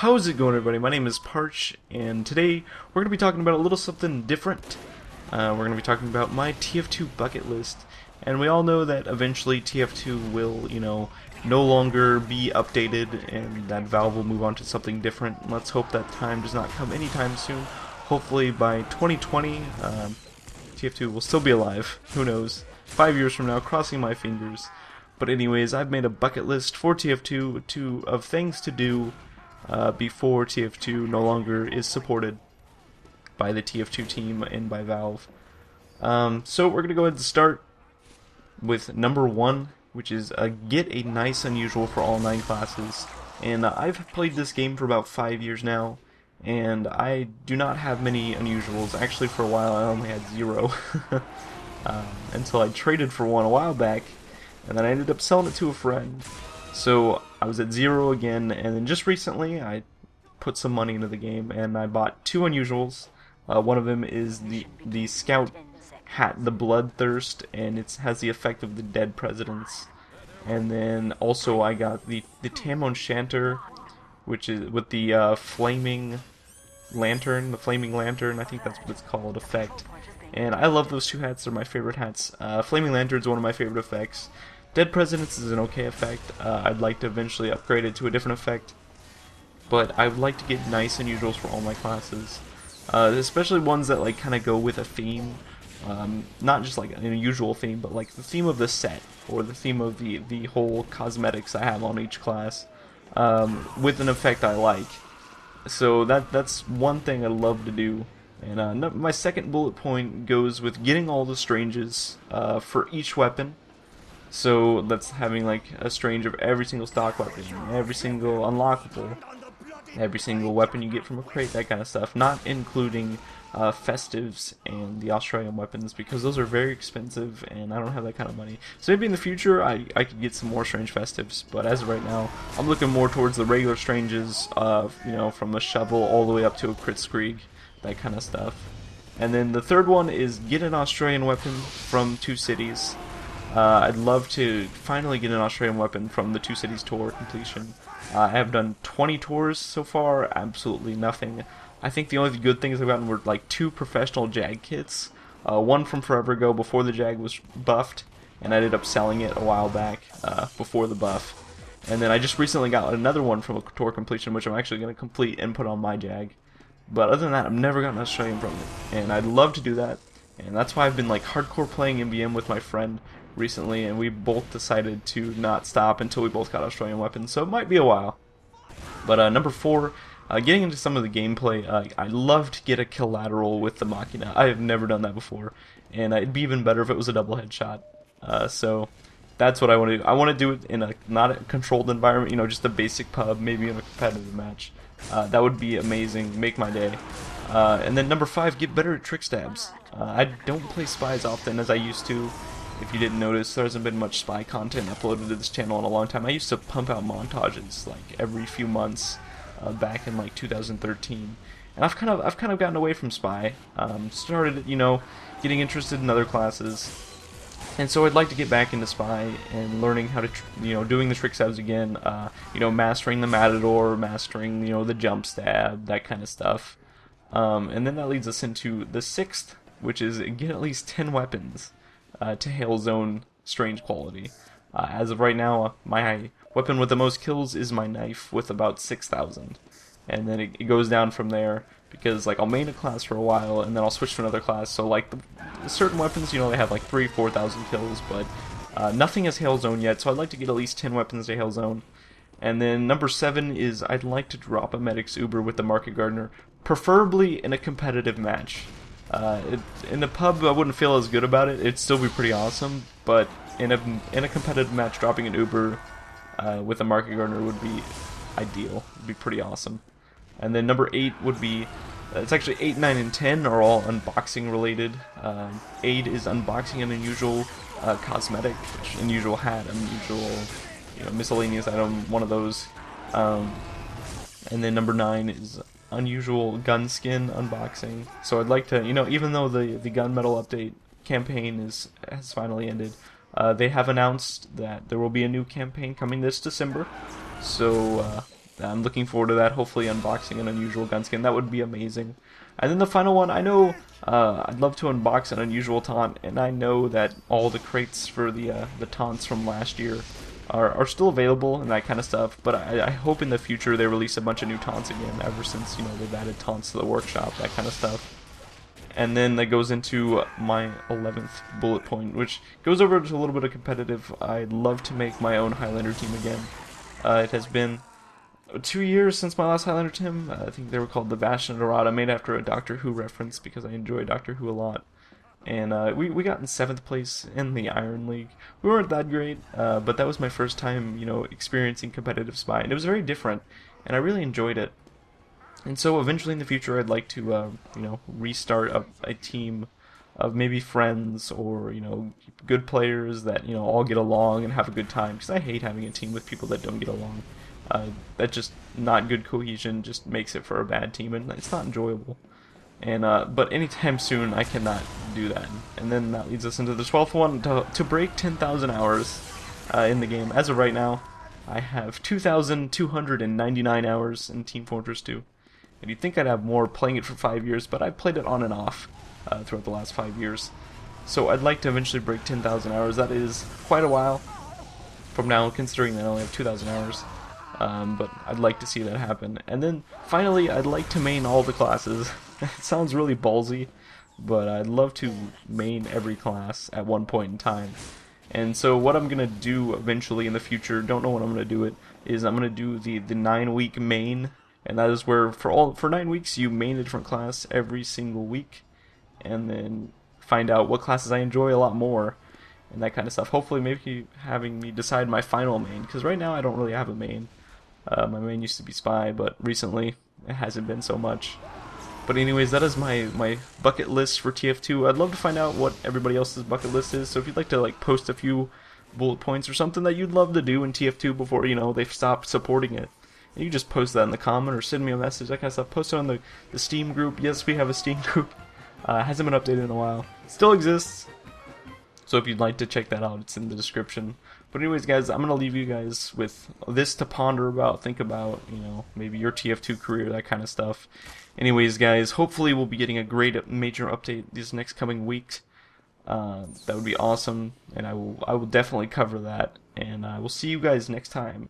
How's it going, everybody? My name is Parch, and today we're going to be talking about a little something different. We're going to be talking about my TF2 bucket list, and we all know that eventually TF2 will, no longer be updated, and that Valve will move on to something different. Let's hope that time does not come anytime soon. Hopefully by 2020, TF2 will still be alive. Who knows? 5 years from now, crossing my fingers. But anyways, I've made a bucket list for TF2 of things to do before TF2 no longer is supported by the TF2 team and by Valve. So we're going to go ahead and start with number 1, which is get a nice unusual for all 9 classes. And I've played this game for about 5 years now, and I do not have many unusuals. Actually, for a while I only had 0 until I traded for one a while back, and then I ended up selling it to a friend. So I was at 0 again, and then just recently I put some money into the game and I bought 2 unusuals. One of them is the Scout hat, the Bloodthirst, and it has the effect of the dead presidents. And then also I got the Tam Shanter, which is with the flaming lantern, I think that's what it's called, effect. And I love those 2 hats, they're my favorite hats. Flaming Lantern is one of my favorite effects. Dead Presidents is an okay effect. I'd like to eventually upgrade it to a different effect, but I would like to get nice unusuals for all my classes, especially ones that like kind of go with a theme, not just like an unusual theme, but like the theme of the set or the theme of the whole cosmetics I have on each class, with an effect I like. So that's one thing I love to do. And my second bullet point goes with getting all the stranges for each weapon. So that's having like a strange of every single stock weapon, every single unlockable, every single weapon you get from a crate, that kind of stuff. Not including festives and the Australium weapons, because those are very expensive and I don't have that kind of money. So maybe in the future I could get some more strange festives, but as of right now I'm looking more towards the regular stranges, from a shovel all the way up to a crit screeg, that kind of stuff. And then the third one is get an Australian weapon from 2 cities. I'd love to finally get an Australian weapon from the 2 cities tour completion. I have done 20 tours so far, absolutely nothing. I think the only good things I've gotten were like 2 professional Jag kits. One from forever ago before the Jag was buffed, and I ended up selling it a while back before the buff. And then I just recently got another one from a tour completion, which I'm actually going to complete and put on my Jag. But other than that, I've never gotten an Australian from it, and I'd love to do that. And that's why I've been like hardcore playing MBM with my friend recently, and we both decided to not stop until we both got Australian weapons, so it might be a while. But number 4, getting into some of the gameplay, I'd love to get a collateral with the Machina. I have never done that before, and it'd be even better if it was a double headshot. So that's what I want to do. I want to do it in not a controlled environment, just a basic pub, maybe in a competitive match. That would be amazing, make my day. And then number 5, get better at TRICKSTABS. I don't play Spy as often as I used to. If you didn't notice, there hasn't been much Spy content uploaded to this channel in a long time. I used to pump out montages like every few months back in like 2013, and I've kind of gotten away from Spy. Started getting interested in other classes, and so I'd like to get back into Spy and learning how to doing the TRICKSTABS again. Mastering the Matador, mastering the jump stab, that kind of stuff. And then that leads us into the 6th, which is get at least 10 weapons to HALE'S own strange quality. As of right now, my weapon with the most kills is my knife with about 6,000. And then it goes down from there, because like I'll main a class for a while and then I'll switch to another class. So like certain weapons, they have like 3,000-4,000 kills, but nothing is HALE'S own yet, so I'd like to get at least 10 weapons to HALE'S own. And then number 7 is I'd like to drop a Medic's Uber with the Market Gardener, preferably in a competitive match. In the pub, I wouldn't feel as good about it. It'd still be pretty awesome, but in a competitive match, dropping an Uber with a Market Gardener would be ideal. It'd be pretty awesome. And then number 8 would be, it's actually 8, 9, and 10 are all unboxing related. 8 is unboxing an unusual cosmetic, unusual hat, unusual miscellaneous item, one of those. And then number 9 is unusual gun skin unboxing. So I'd like to, even though the gunmetal update campaign has finally ended, they have announced that there will be a new campaign coming this December. So I'm looking forward to that. Hopefully unboxing an unusual gun skin. That would be amazing. And then the final one, I know I'd love to unbox an unusual taunt, and I know that all the crates for the taunts from last year are still available and that kind of stuff, but I hope in the future they release a bunch of new taunts again, ever since, you know, they've added taunts to the workshop, that kind of stuff. And then that goes into my 11th bullet point, which goes over to a little bit of competitive. I'd love to make my own Highlander team again. It has been 2 years since my last Highlander team. I think they were called the Bastion Dorada, made after a Doctor Who reference because I enjoy Doctor Who a lot. And we got in 7th place in the Iron League. We weren't that great, but that was my first time, you know, experiencing competitive spy, and it was very different, and I really enjoyed it. And so eventually in the future, I'd like to, you know, restart a team of maybe friends or, you know, good players that, you know, all get along and have a good time. Because I hate having a team with people that don't get along. That just not good cohesion just makes it for a bad team, and it's not enjoyable. And but anytime soon I cannot do that. And then that leads us into the 12th one, to break 10,000 hours in the game. As of right now, I have 2,299 hours in Team Fortress 2. And you'd think I'd have more playing it for 5 years, but I've played it on and off throughout the last 5 years. So I'd like to eventually break 10,000 hours. That is quite a while from now, considering that I only have 2,000 hours. But I'd like to see that happen. And then finally, I'd like to main all the classes. It sounds really ballsy, but I'd love to main every class at one point in time. And so what I'm going to do eventually in the future, don't know when I'm going to do it, is I'm going to do the 9-week main. And that is where for 9 weeks you main a different class every single week. And then find out what classes I enjoy a lot more. And that kind of stuff. Hopefully maybe having me decide my final main. Because right now I don't really have a main. My main used to be Spy, but recently it hasn't been so much. But anyways, that is my bucket list for TF2. I'd love to find out what everybody else's bucket list is. So if you'd like to like post a few bullet points or something that you'd love to do in TF2 before, you know, they've stopped supporting it. And you just post that in the comment or send me a message, that kind of stuff. Post it on the Steam group. Yes, we have a Steam group. Hasn't been updated in a while. Still exists. So if you'd like to check that out, it's in the description. But anyways, guys, I'm going to leave you guys with this to ponder about, think about, you know, maybe your TF2 career, that kind of stuff. Anyways, guys, hopefully we'll be getting a great major update these next coming weeks. That would be awesome, and I will definitely cover that. And I will see you guys next time.